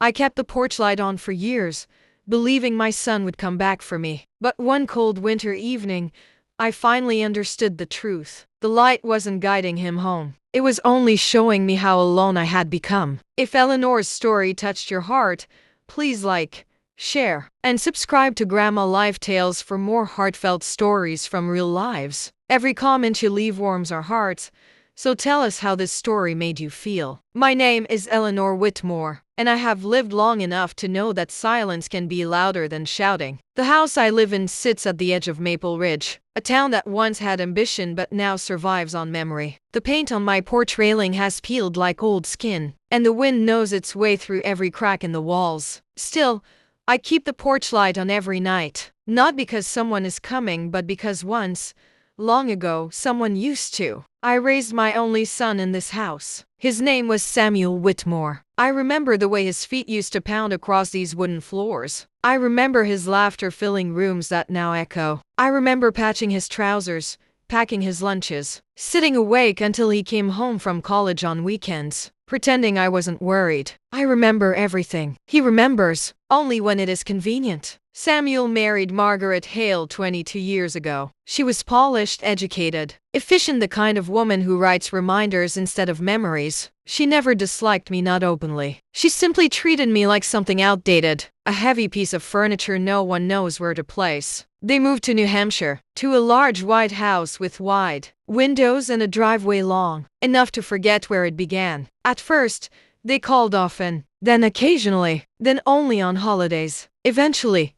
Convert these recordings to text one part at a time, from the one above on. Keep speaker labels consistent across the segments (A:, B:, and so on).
A: I kept the porch light on for years, believing my son would come back for me. But one cold winter evening, I finally understood the truth. The light wasn't guiding him home. It was only showing me how alone I had become. If Eleanor's story touched your heart, please like, share, and subscribe to Grandma Life Tales for more heartfelt stories from real lives. Every comment you leave warms our hearts, so tell us how this story made you feel. My name is Eleanor Whitmore, and I have lived long enough to know that silence can be louder than shouting. The house I live in sits at the edge of Maple Ridge, a town that once had ambition but now survives on memory. The paint on my porch railing has peeled like old skin, and the wind knows its way through every crack in the walls. Still, I keep the porch light on every night, not because someone is coming, but because once, long ago, someone used to. I raised my only son in this house. His name was Samuel Whitmore. I remember the way his feet used to pound across these wooden floors. I remember his laughter filling rooms that now echo. I remember patching his trousers, packing his lunches, sitting awake until he came home from college on weekends, pretending I wasn't worried. I remember everything. He remembers, only when it is convenient. Samuel married Margaret Hale 22 years ago. She was polished, educated, efficient, the kind of woman who writes reminders instead of memories. She never disliked me, not openly. She simply treated me like something outdated, a heavy piece of furniture no one knows where to place. They moved to New Hampshire, to a large white house with wide windows and a driveway long enough to forget where it began. At first, they called often, then occasionally, then only on holidays. Eventually,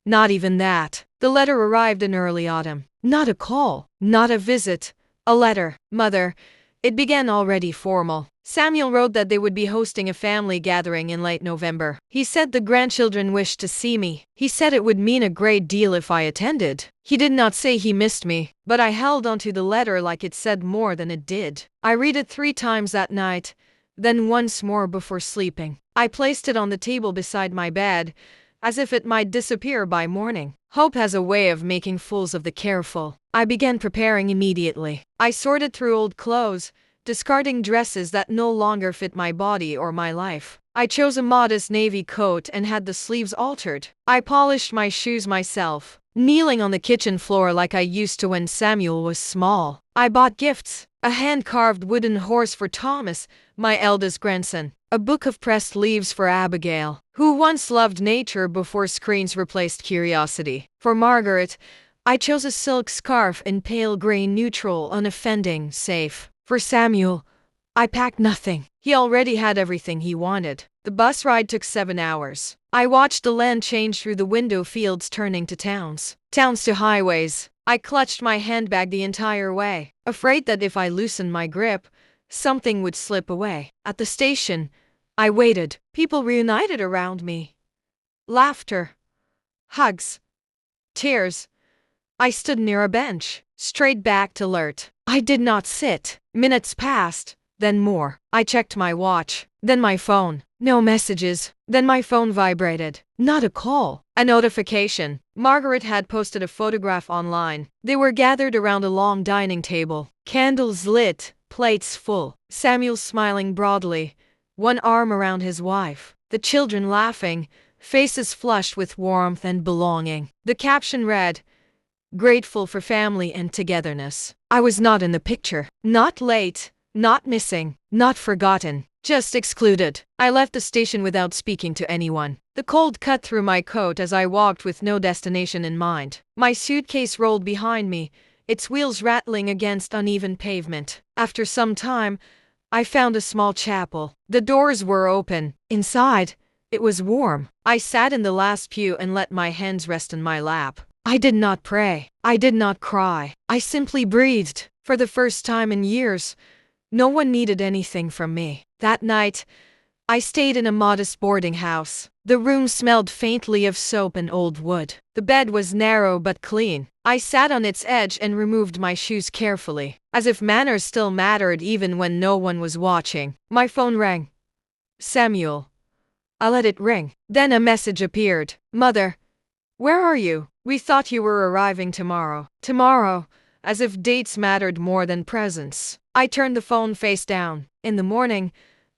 A: not even that. The letter arrived in early autumn. Not a call, not a visit, a letter. Mother, it began already formal. Samuel wrote that they would be hosting a family gathering in late November. He said the grandchildren wished to see me. He said it would mean a great deal if I attended. He did not say he missed me, but I held onto the letter like it said more than it did. I read it 3 times that night, then once more before sleeping. I placed it on the table beside my bed, as if it might disappear by morning. Hope has a way of making fools of the careful. I began preparing immediately. I sorted through old clothes, discarding dresses that no longer fit my body or my life. I chose a modest navy coat and had the sleeves altered. I polished my shoes myself, kneeling on the kitchen floor like I used to when Samuel was small. I bought gifts, a hand-carved wooden horse for Thomas, my eldest grandson, a book of pressed leaves for Abigail, who once loved nature before screens replaced curiosity. For Margaret, I chose a silk scarf in pale gray, neutral, unoffending, safe. For Samuel, I packed nothing. He already had everything he wanted. The bus ride took 7 hours. I watched the land change through the window, fields turning to towns, towns to highways. I clutched my handbag the entire way, afraid that if I loosened my grip, something would slip away. At the station, I waited. People reunited around me. Laughter, hugs, tears. I stood near a bench, straight-backed, alert. I did not sit. Minutes passed, then more. I checked my watch, then my phone. No messages. Then my phone vibrated. Not a call, a notification. Margaret had posted a photograph online. They were gathered around a long dining table, candles lit, plates full. Samuel smiling broadly, one arm around his wife. The children laughing, faces flushed with warmth and belonging. The caption read, "Grateful for family and togetherness." I was not in the picture. Not late, not missing, not forgotten, just excluded. I left the station without speaking to anyone. The cold cut through my coat as I walked with no destination in mind. My suitcase rolled behind me, its wheels rattling against uneven pavement. After some time, I found a small chapel. The doors were open. Inside, it was warm. I sat in the last pew and let my hands rest in my lap. I did not pray. I did not cry. I simply breathed. For the first time in years, no one needed anything from me. That night, I stayed in a modest boarding house. The room smelled faintly of soap and old wood. The bed was narrow but clean. I sat on its edge and removed my shoes carefully, as if manners still mattered even when no one was watching. My phone rang. Samuel. I let it ring. Then a message appeared. "Mother, where are you? We thought you were arriving tomorrow." Tomorrow, as if dates mattered more than presents. I turned the phone face down. In the morning,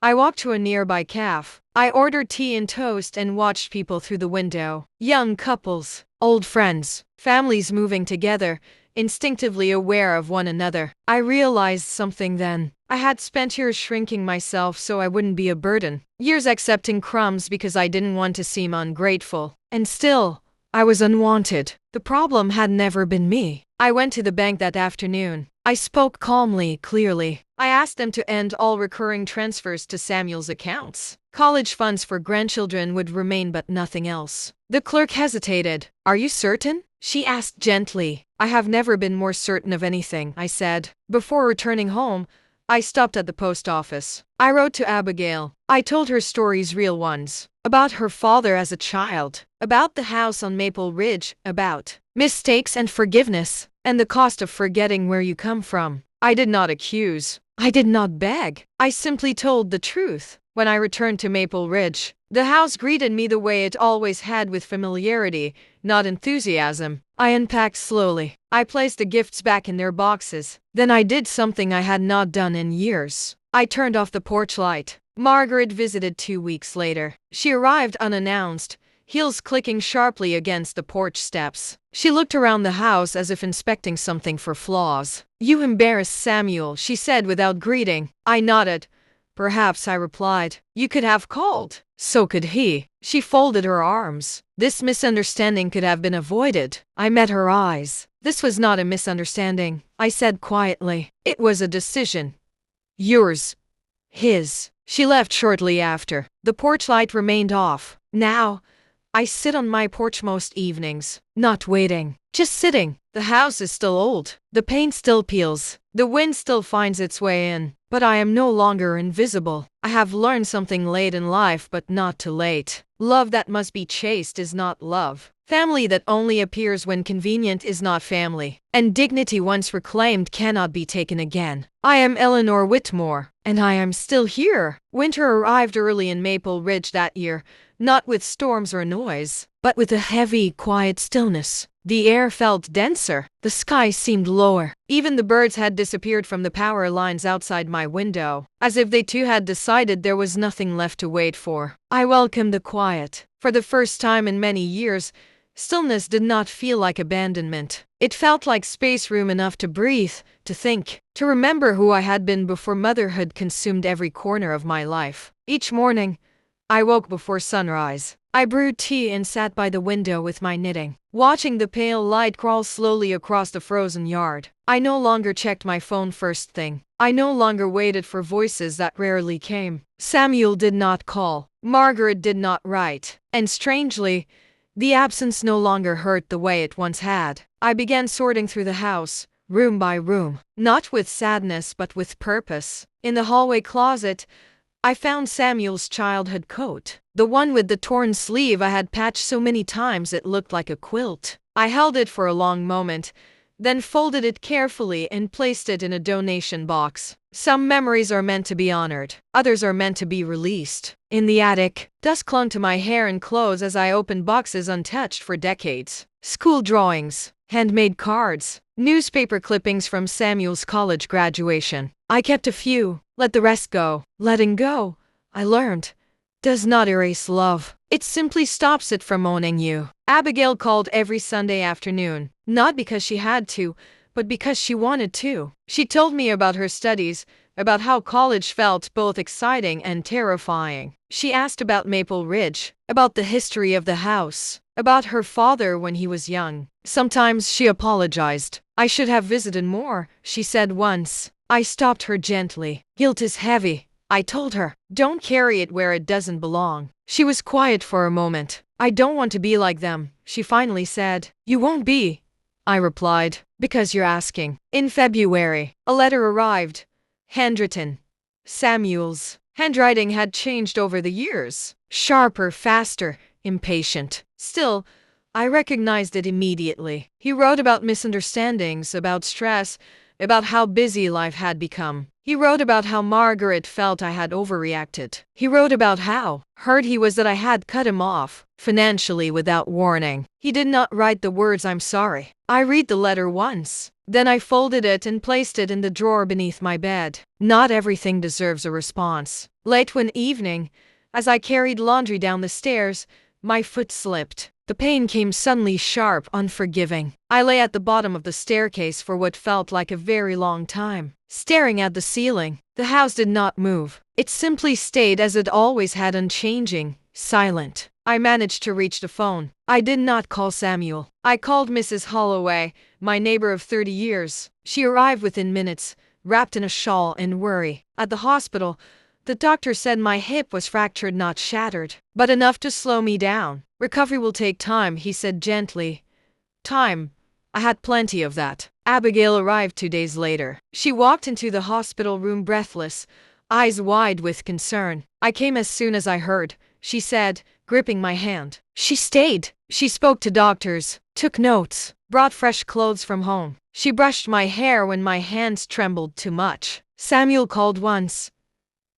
A: I walked to a nearby cafe. I ordered tea and toast and watched people through the window. Young couples, old friends, families moving together, instinctively aware of one another. I realized something then. I had spent years shrinking myself so I wouldn't be a burden. Years accepting crumbs because I didn't want to seem ungrateful. And still, I was unwanted. The problem had never been me. I went to the bank that afternoon. I spoke calmly, clearly. I asked them to end all recurring transfers to Samuel's accounts. College funds for grandchildren would remain but nothing else. The clerk hesitated. "Are you certain?" she asked gently. "I have never been more certain of anything," I said. Before returning home, I stopped at the post office. I wrote to Abigail. I told her stories, real ones. About her father as a child. About the house on Maple Ridge. About mistakes and forgiveness. And the cost of forgetting where you come from. I did not accuse. I did not beg. I simply told the truth. When I returned to Maple Ridge, the house greeted me the way it always had, with familiarity, not enthusiasm. I unpacked slowly. I placed the gifts back in their boxes. Then I did something I had not done in years. I turned off the porch light. Margaret visited 2 weeks later. She arrived unannounced, heels clicking sharply against the porch steps. She looked around the house as if inspecting something for flaws. "You embarrassed Samuel," she said without greeting. I nodded. "Perhaps," I replied. "You could have called." "So could he." She folded her arms. "This misunderstanding could have been avoided." I met her eyes. "This was not a misunderstanding," I said quietly. "It was a decision. Yours. His." She left shortly after. The porch light remained off. Now, I sit on my porch most evenings, not waiting, just sitting. The house is still old. The paint still peels. The wind still finds its way in. But I am no longer invisible. I have learned something late in life, but not too late. Love that must be chased is not love. Family that only appears when convenient is not family. And dignity once reclaimed cannot be taken again. I am Eleanor Whitmore, and I am still here. Winter arrived early in Maple Ridge that year, not with storms or noise, but with a heavy, quiet stillness. The air felt denser. The sky seemed lower. Even the birds had disappeared from the power lines outside my window, as if they too had decided there was nothing left to wait for. I welcomed the quiet. For the first time in many years, stillness did not feel like abandonment. It felt like space, room enough to breathe, to think, to remember who I had been before motherhood consumed every corner of my life. Each morning, I woke before sunrise. I brewed tea and sat by the window with my knitting, watching the pale light crawl slowly across the frozen yard. I no longer checked my phone first thing. I no longer waited for voices that rarely came. Samuel did not call. Margaret did not write. And strangely, the absence no longer hurt the way it once had. I began sorting through the house, room by room, not with sadness but with purpose. In the hallway closet, I found Samuel's childhood coat, the one with the torn sleeve I had patched so many times it looked like a quilt. I held it for a long moment, then folded it carefully and placed it in a donation box. Some memories are meant to be honored, others are meant to be released. In the attic, dust clung to my hair and clothes as I opened boxes untouched for decades. School drawings, handmade cards, newspaper clippings from Samuel's college graduation. I kept a few, let the rest go. Letting go, I learned, does not erase love. It simply stops it from owning you. Abigail called every Sunday afternoon, not because she had to, but because she wanted to. She told me about her studies, about how college felt both exciting and terrifying. She asked about Maple Ridge, about the history of the house, about her father when he was young. Sometimes she apologized. "I should have visited more," she said once. I stopped her gently. "Guilt is heavy," I told her. "Don't carry it where it doesn't belong." She was quiet for a moment. "I don't want to be like them," she finally said. "You won't be," I replied, "because you're asking." In February, a letter arrived. Handwritten. Samuel's handwriting had changed over the years. Sharper, faster, impatient. Still, I recognized it immediately. He wrote about misunderstandings, about stress, about how busy life had become. He wrote about how Margaret felt I had overreacted. He wrote about how hurt he was that I had cut him off financially without warning. He did not write the words "I'm sorry." I read the letter once. Then I folded it and placed it in the drawer beneath my bed. Not everything deserves a response. Late one evening, as I carried laundry down the stairs, my foot slipped. The pain came suddenly sharp, unforgiving. I lay at the bottom of the staircase for what felt like a very long time, staring at the ceiling. The house did not move. It simply stayed as it always had, unchanging, silent. I managed to reach the phone. I did not call Samuel. I called Mrs. Holloway, my neighbor of 30 years. She arrived within minutes, wrapped in a shawl and worry. At the hospital, the doctor said my hip was fractured, not shattered, but enough to slow me down. Recovery will take time, he said gently. Time. I had plenty of that. Abigail arrived 2 days later. She walked into the hospital room breathless, eyes wide with concern. I came as soon as I heard, she said, gripping my hand. She stayed. She spoke to doctors, took notes, brought fresh clothes from home. She brushed my hair when my hands trembled too much. Samuel called once.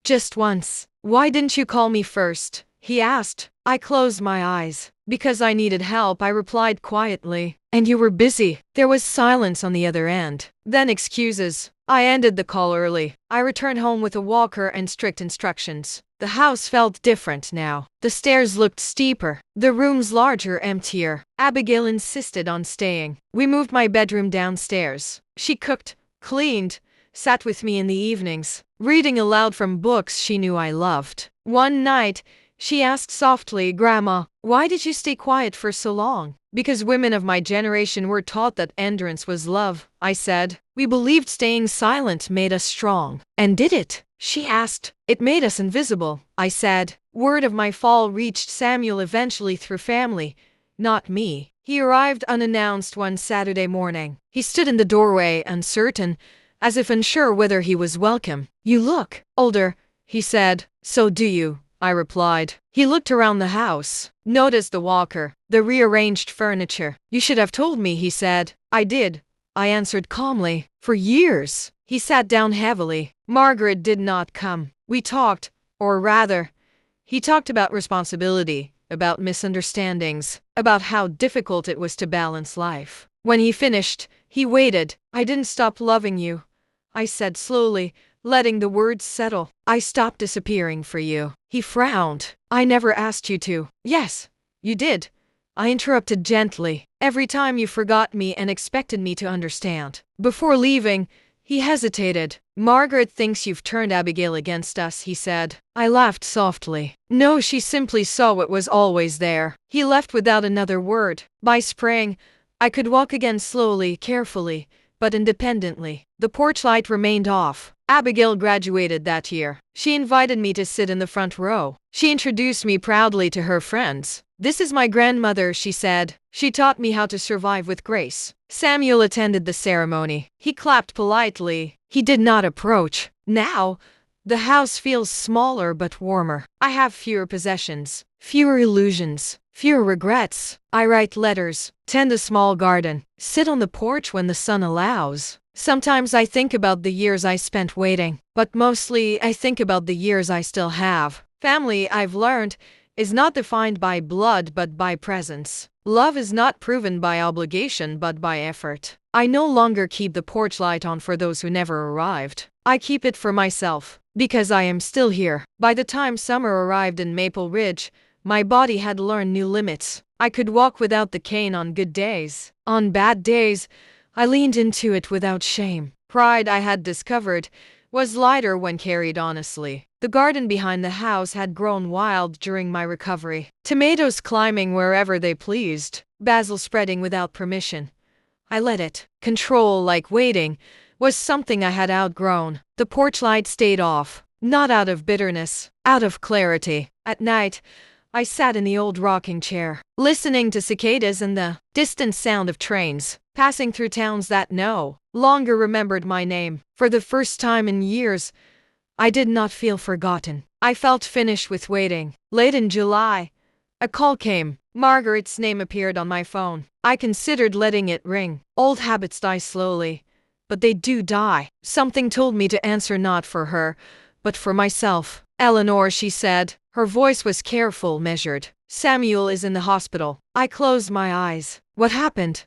A: Just once. Why didn't you call me first? He asked. I closed my eyes. Because I needed help, I replied quietly. And you were busy. There was silence on the other end. Then excuses. I ended the call early. I returned home with a walker and strict instructions. The house felt different now. The stairs looked steeper, the rooms larger, emptier. Abigail insisted on staying. We moved my bedroom downstairs. She cooked, cleaned, sat with me in the evenings, reading aloud from books she knew I loved. One night, she asked softly, Grandma, why did you stay quiet for so long? Because women of my generation were taught that endurance was love, I said. We believed staying silent made us strong. And did it? She asked. It made us invisible, I said. Word of my fall reached Samuel eventually through family, not me. He arrived unannounced one Saturday morning. He stood in the doorway, uncertain, as if unsure whether he was welcome. You look older, he said. So do you, I replied. He looked around the house, noticed the walker, the rearranged furniture. You should have told me, he said. I did, I answered calmly. For years. He sat down heavily. Margaret did not come. We talked, or rather, he talked about responsibility, about misunderstandings, about how difficult it was to balance life. When he finished, he waited. I didn't stop loving you, I said slowly, letting the words settle. I stopped disappearing for you. He frowned. I never asked you to. Yes, you did, I interrupted gently. Every time you forgot me and expected me to understand. Before leaving, he hesitated. Margaret thinks you've turned Abigail against us, he said. I laughed softly. No, she simply saw what was always there. He left without another word. By spring, I could walk again slowly, carefully, but independently. The porch light remained off. Abigail graduated that year. She invited me to sit in the front row. She introduced me proudly to her friends. This is my grandmother, she said. She taught me how to survive with grace. Samuel attended the ceremony. He clapped politely. He did not approach. Now, the house feels smaller but warmer. I have fewer possessions, fewer illusions, fewer regrets. I write letters, tend a small garden, sit on the porch when the sun allows. Sometimes I think about the years I spent waiting, but mostly I think about the years I still have. Family, I've learned, is not defined by blood but by presence. Love is not proven by obligation but by effort. I no longer keep the porch light on for those who never arrived. I keep it for myself, because I am still here. By the time summer arrived in Maple Ridge, my body had learned new limits. I could walk without the cane on good days. On bad days, I leaned into it without shame. Pride, I had discovered, was lighter when carried honestly. The garden behind the house had grown wild during my recovery. Tomatoes climbing wherever they pleased, basil spreading without permission. I let it. Control, like waiting, was something I had outgrown. The porch light stayed off, not out of bitterness, out of clarity. At night, I sat in the old rocking chair, listening to cicadas and the distant sound of trains passing through towns that no longer remembered my name. For the first time in years, I did not feel forgotten. I felt finished with waiting. Late in July, a call came. Margaret's name appeared on my phone. I considered letting it ring. Old habits die slowly. but they do die. Something told me to answer not for her, but for myself. Eleanor, she said. Her voice was careful, measured. Samuel is in the hospital. I closed my eyes. What happened?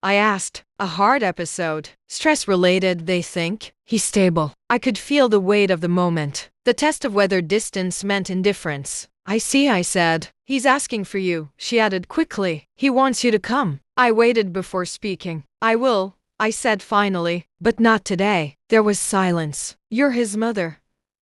A: I asked. A heart episode. Stress-related, they think. He's stable. I could feel the weight of the moment. The test of whether distance meant indifference. I see, I said. He's asking for you, she added quickly. He wants you to come. I waited before speaking. I will, I said finally, but not today. There was silence. You're his mother,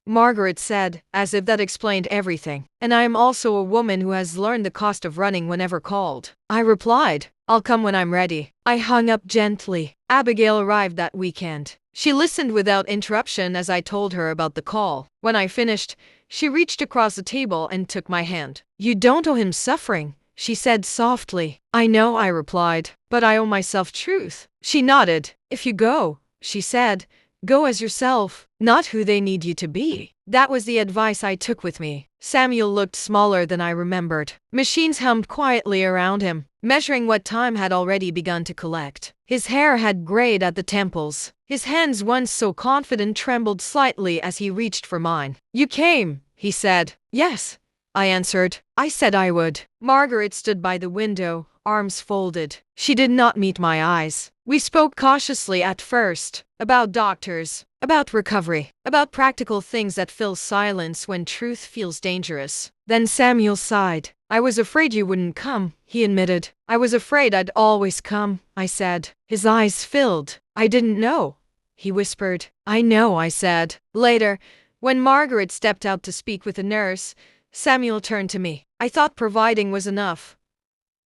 A: Margaret said, as if that explained everything. And I am also a woman who has learned the cost of running whenever called. I replied, I'll come when I'm ready. I hung up gently. Abigail arrived that weekend. She listened without interruption as I told her about the call. When I finished, she reached across the table and took my hand. You don't owe him suffering, she said softly. I know, I replied, but I owe myself truth. She nodded. If you go, she said, go as yourself, not who they need you to be. That was the advice I took with me. Samuel looked smaller than I remembered. Machines hummed quietly around him, measuring what time had already begun to collect. His hair had grayed at the temples. His hands, once so confident, trembled slightly as he reached for mine. You came, he said. Yes, I answered. I said I would. Margaret stood by the window, arms folded. She did not meet my eyes. We spoke cautiously at first, about doctors, about recovery, about practical things that fill silence when truth feels dangerous. Then Samuel sighed. I was afraid you wouldn't come, he admitted. I was afraid I'd always come, I said. His eyes filled. I didn't know, he whispered. I know, I said. Later, when Margaret stepped out to speak with a nurse, Samuel turned to me. I thought providing was enough.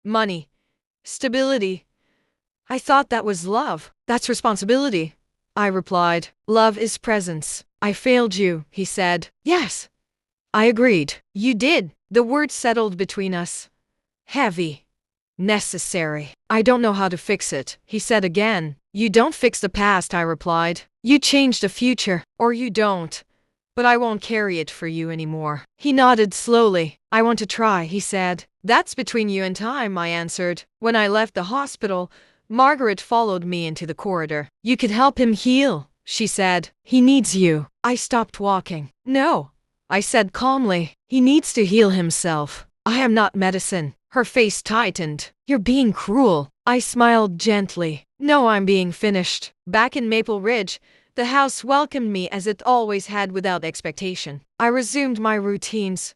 A: Money. Stability. I thought that was love. That's responsibility, I replied. Love is presence. I failed you, he said. Yes, I agreed. You did. The words settled between us. Heavy. Necessary. I don't know how to fix it, he said again. You don't fix the past, I replied. You change the future, or you don't. But I won't carry it for you anymore. He nodded slowly. I want to try, he said. That's between you and time, I answered. When I left the hospital, Margaret followed me into the corridor. You could help him heal, she said. He needs you. I stopped walking. No, I said calmly. He needs to heal himself. I am not medicine. Her face tightened. You're being cruel. I smiled gently. No, I'm being finished. Back in Maple Ridge, the house welcomed me as it always had, without expectation. I resumed my routines.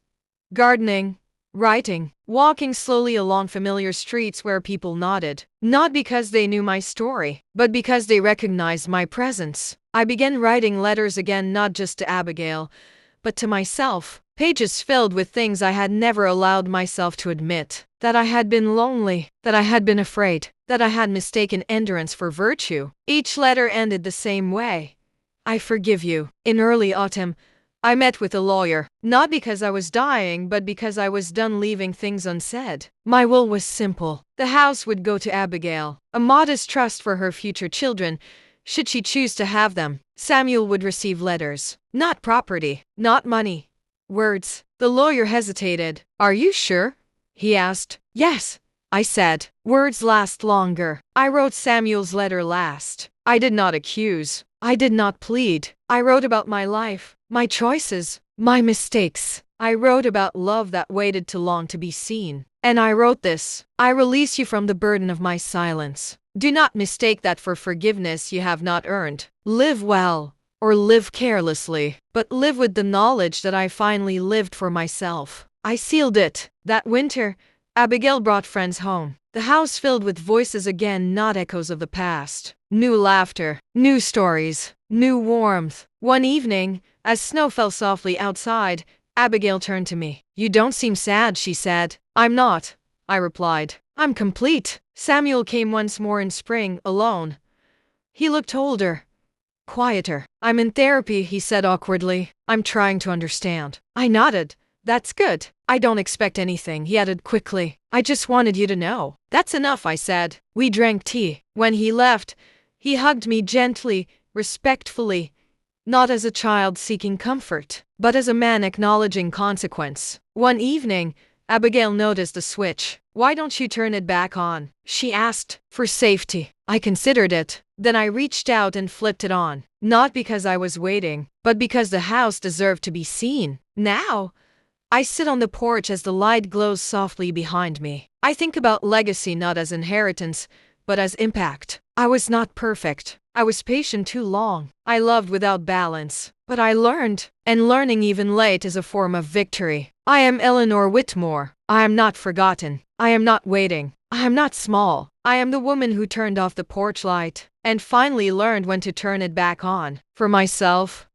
A: Gardening, writing, walking slowly along familiar streets where people nodded. Not because they knew my story, but because they recognized my presence. I began writing letters again, not just to Abigail, but to myself. Pages filled with things I had never allowed myself to admit. That I had been lonely, that I had been afraid, that I had mistaken endurance for virtue. Each letter ended the same way. I forgive you. In early autumn, I met with a lawyer, not because I was dying, but because I was done leaving things unsaid. My will was simple. The house would go to Abigail, a modest trust for her future children, should she choose to have them. Samuel would receive letters, not property, not money. Words. The lawyer hesitated. Are you sure? He asked. Yes, I said. Words last longer. I wrote Samuel's letter last. I did not accuse. I did not plead. I wrote about my life, my choices, my mistakes. I wrote about love that waited too long to be seen. And I wrote this. I release you from the burden of my silence. Do not mistake that for forgiveness you have not earned. Live well, or live carelessly, but live with the knowledge that I finally lived for myself. I sealed it. That winter, Abigail brought friends home. The house filled with voices again, not echoes of the past. New laughter, new stories, new warmth. One evening, as snow fell softly outside, Abigail turned to me. You don't seem sad, she said. I'm not, I replied. I'm complete. Samuel came once more in spring, alone. He looked older, quieter. I'm in therapy, he said awkwardly. I'm trying to understand. I nodded. That's good. I don't expect anything, he added quickly. I just wanted you to know. That's enough, I said. We drank tea. When he left, he hugged me gently, respectfully, not as a child seeking comfort, but as a man acknowledging consequence. One evening, Abigail noticed the switch. "Why don't you turn it back on?" she asked. "For safety." I considered it. Then I reached out and flipped it on. Not because I was waiting, but because the house deserved to be seen. Now, I sit on the porch as the light glows softly behind me. I think about legacy not as inheritance, but as impact. I was not perfect. I was patient too long. I loved without balance. But I learned, and learning even late is a form of victory. I am Eleanor Whitmore. I am not forgotten. I am not waiting. I am not small. I am the woman who turned off the porch light and finally learned when to turn it back on. For myself,